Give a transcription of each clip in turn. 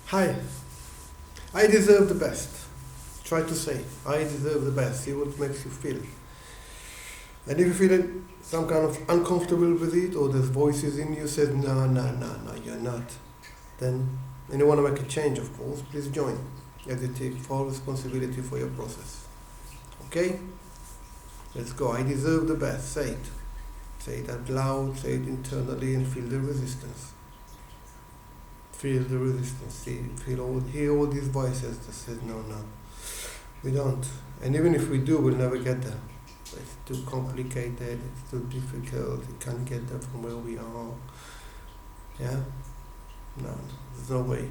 Hi, I deserve the best. Try to say, I deserve the best. See what makes you feel. And if you feel some kind of uncomfortable with it, or there's voices in you says, no, you're not, then, and you want to make a change, of course, please join as you take full responsibility for your process. Okay? Let's go. I deserve the best. Say it. Say it out loud, say it internally, and feel the resistance. Feel the resistance. See, hear all these voices that says, no, we don't. And even if we do, we'll never get there. It's too complicated, it's too difficult, we can't get there from where we are. Yeah? No, there's no way.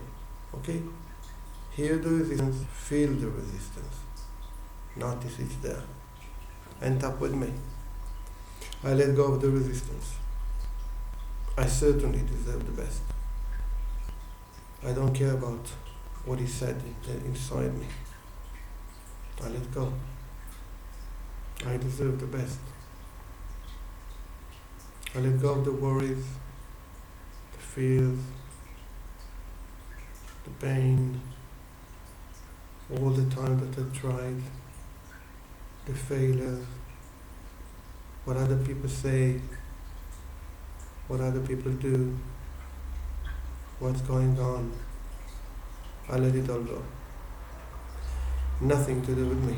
Okay? Hear the resistance, feel the resistance. Notice it's there. End up with me. I let go of the resistance. I certainly deserve the best. I don't care about what he said inside me. I let go. I deserve the best. I let go of the worries, the fears, the pain, all the time that I tried, the failures, what other people say, what other people do, what's going on. I let it all go. Nothing to do with me.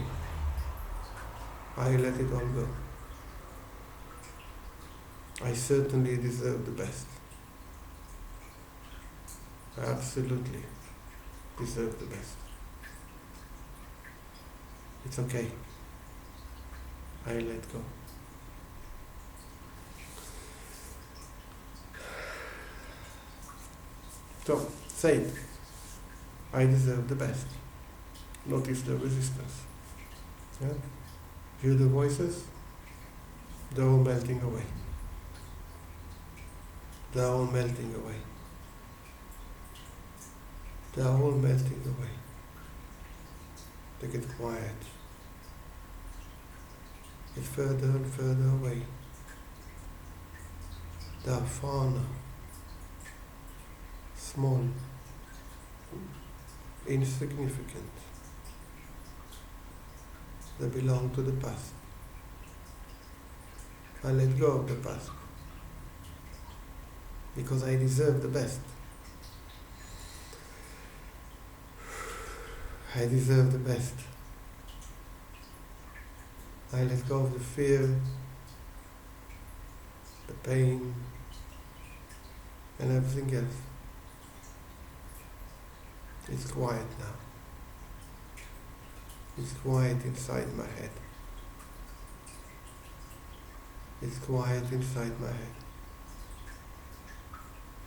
I let it all go. I certainly deserve the best. I absolutely deserve the best. It's okay. I let go. So, say it. I deserve the best. Notice the resistance. Yeah? Hear the voices? They're all melting away. They're all melting away. They're all melting away. They get quiet. Get further and further away. They are far now. Small. Insignificant. They belong to the past. I let go of the past because I deserve the best. I deserve the best. I let go of the fear, the pain, and everything else. It's quiet now. It's quiet inside my head. It's quiet inside my head.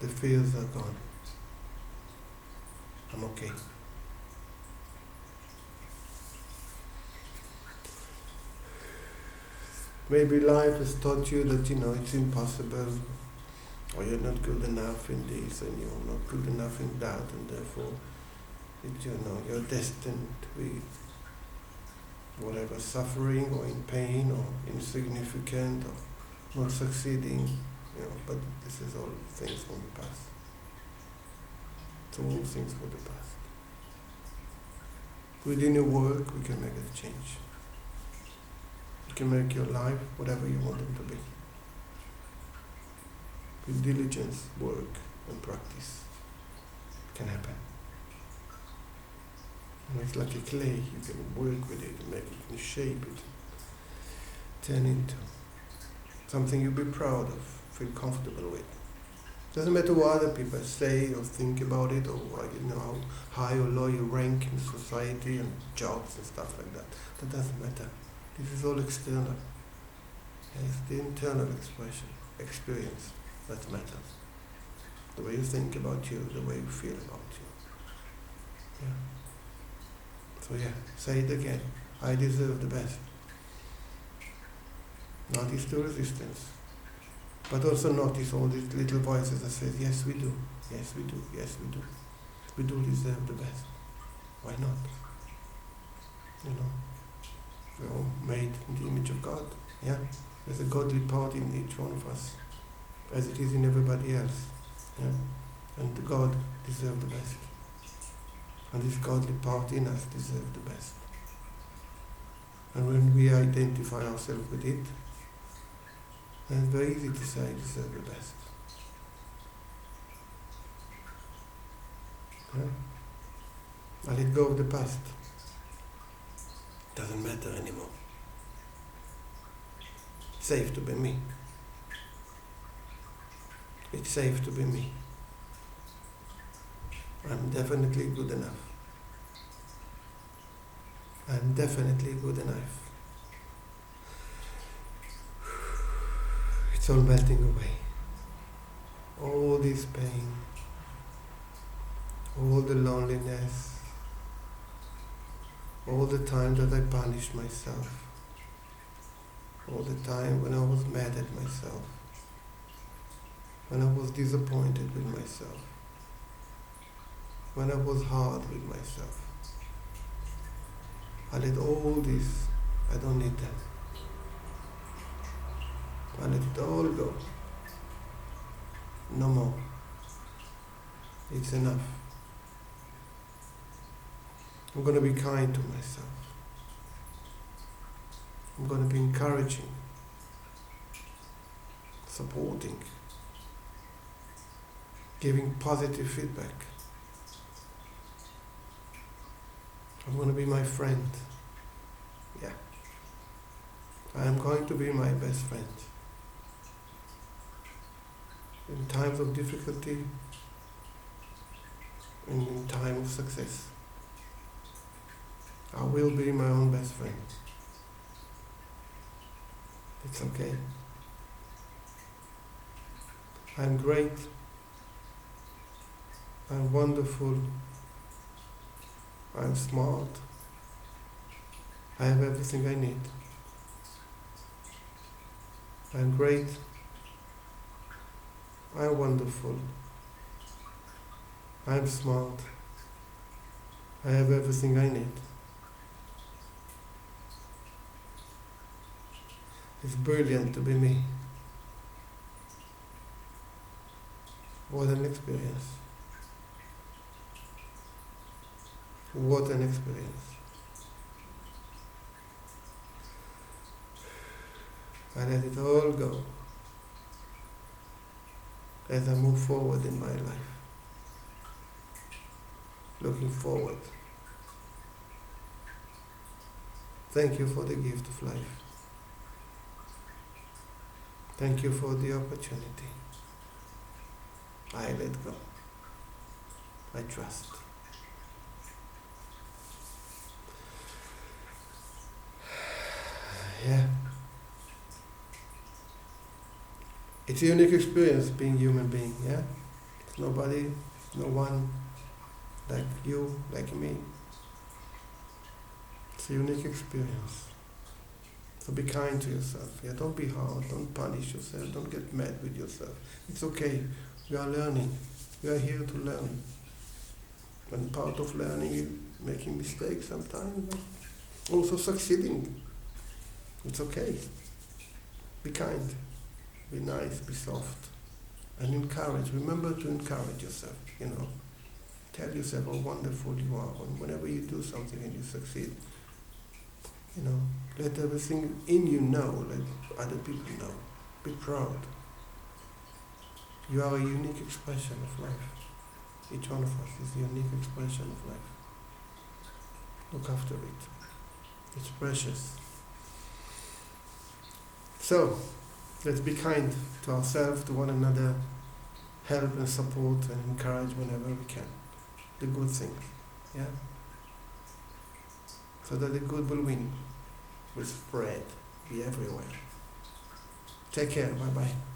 The fears are gone. I'm okay. Maybe life has taught you that, it's impossible, or you're not good enough in this, and you're not good enough in that, and therefore, you're destined to be whatever, suffering or in pain or insignificant or not succeeding, but this is all things from the past. It's all things from the past. Within your work, we can make a change. You can make your life whatever you want it to be. With diligence, work, and practice, it can happen. It's like a clay, you can work with it, make it, and shape it, turn into something you'll be proud of, feel comfortable with. Doesn't matter what other people say or think about it, or how high or low you rank in society and jobs and stuff like that. That doesn't matter. This is all external. It's the internal experience that matters. The way you think about you, the way you feel about you. Yeah. So say it again. I deserve the best. Notice the resistance. But also notice all these little voices that say, yes we do, yes we do, yes we do. We do deserve the best. Why not? We're all made in the image of God. Yeah? There's a godly part in each one of us, as it is in everybody else. Yeah? And God deserves the best. And this godly part in us deserves the best. And when we identify ourselves with it, then it's very easy to say I deserve the best. Yeah? I let go of the past. Doesn't matter anymore. It's safe to be me. It's safe to be me. I'm definitely good enough. I'm definitely good enough. It's all melting away. All this pain, all the loneliness, all the time that I punished myself, all the time when I was mad at myself, when I was disappointed with myself, when I was hard with myself. I let all this, I don't need them. I let it all go. No more. It's enough. I'm going to be kind to myself. I'm going to be encouraging, supporting, giving positive feedback. I'm going to be my friend. Yeah. I am going to be my best friend. In times of difficulty and in time of success. I will be my own best friend. It's okay. I'm great. I'm wonderful. I'm smart. I have everything I need. I'm great. I'm wonderful. I'm smart. I have everything I need. It's brilliant to be me. What an experience. What an experience. I let it all go as I move forward in my life. Looking forward. Thank you for the gift of life. Thank you for the opportunity. I let go. I trust. Yeah. It's a unique experience being human being, yeah? It's nobody, no one like you, like me. It's a unique experience. So be kind to yourself. Yeah, don't be hard, don't punish yourself, don't get mad with yourself. It's okay. We are learning. We are here to learn. And part of learning is making mistakes sometimes, but also succeeding. It's okay. Be kind. Be nice, be soft, and encourage. Remember to encourage yourself, Tell yourself how wonderful you are. And whenever you do something and you succeed, let everything in you know, let other people know. Be proud. You are a unique expression of life. Each one of us is a unique expression of life. Look after it. It's precious. So, let's be kind to ourselves, to one another, help and support and encourage whenever we can. The good things, yeah? So that the good will win, will spread, be everywhere. Take care, bye-bye.